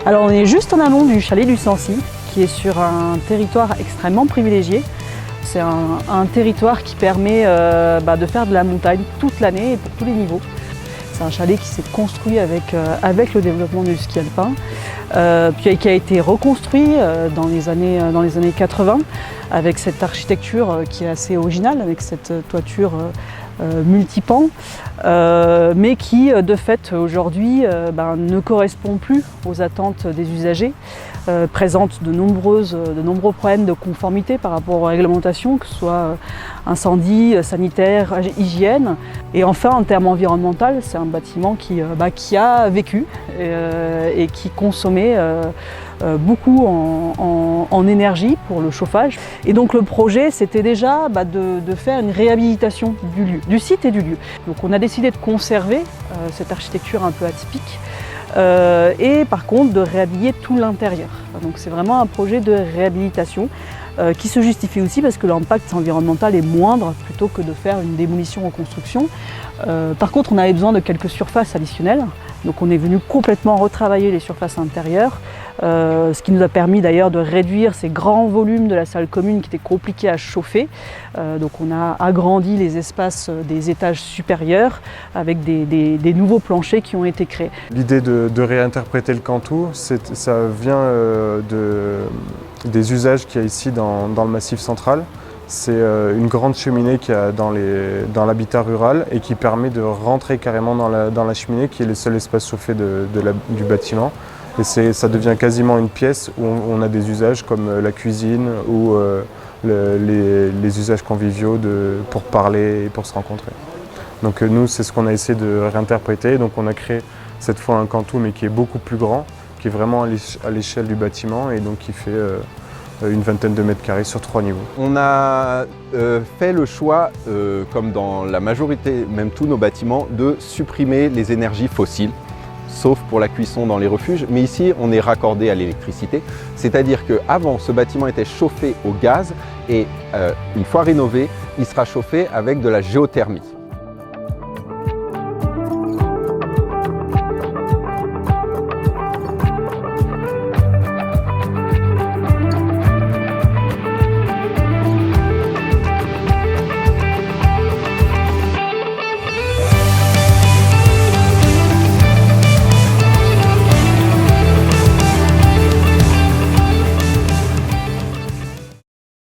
Alors on est juste en amont du chalet du Sancy, qui est sur un territoire extrêmement privilégié. C'est un territoire qui permet de faire de la montagne toute l'année et pour tous les niveaux. C'est un chalet qui s'est construit avec le développement du ski alpin, puis qui a été reconstruit dans les années 80 avec cette architecture qui est assez originale, avec cette toiture multipans, mais qui de fait aujourd'hui ne correspond plus aux attentes des usagers, présente de nombreux problèmes de conformité par rapport aux réglementations, que ce soit incendie, sanitaire, hygiène. Et enfin, en termes environnementaux, c'est un bâtiment qui a vécu et qui consommait beaucoup en énergie pour le chauffage. Et donc le projet, c'était déjà de faire une réhabilitation du lieu, du site et du lieu. Donc on a décidé de conserver cette architecture un peu atypique et par contre de réhabiller tout l'intérieur. Donc c'est vraiment un projet de réhabilitation qui se justifie aussi parce que l'impact environnemental est moindre plutôt que de faire une démolition-reconstruction. Par contre, on avait besoin de quelques surfaces additionnelles. Donc on est venu complètement retravailler les surfaces intérieures, ce qui nous a permis d'ailleurs de réduire ces grands volumes de la salle commune qui étaient compliqués à chauffer. Donc on a agrandi les espaces des étages supérieurs avec des nouveaux planchers qui ont été créés. L'idée de réinterpréter le Cantou, ça vient des usages qu'il y a ici dans le Massif central. C'est une grande cheminée qu'il y a dans l'habitat rural et qui permet de rentrer carrément dans la cheminée qui est le seul espace chauffé du bâtiment. Et ça devient quasiment une pièce où on a des usages comme la cuisine ou les usages conviviaux pour parler et pour se rencontrer. Donc nous, c'est ce qu'on a essayé de réinterpréter. Donc on a créé cette fois un Cantou mais qui est beaucoup plus grand, qui est vraiment à l'échelle du bâtiment et donc qui fait une vingtaine de mètres carrés sur 3 niveaux. On a fait le choix, comme dans la majorité, même tous nos bâtiments, de supprimer les énergies fossiles, sauf pour la cuisson dans les refuges. Mais ici, on est raccordé à l'électricité, c'est-à-dire qu'avant, ce bâtiment était chauffé au gaz et une fois rénové, il sera chauffé avec de la géothermie.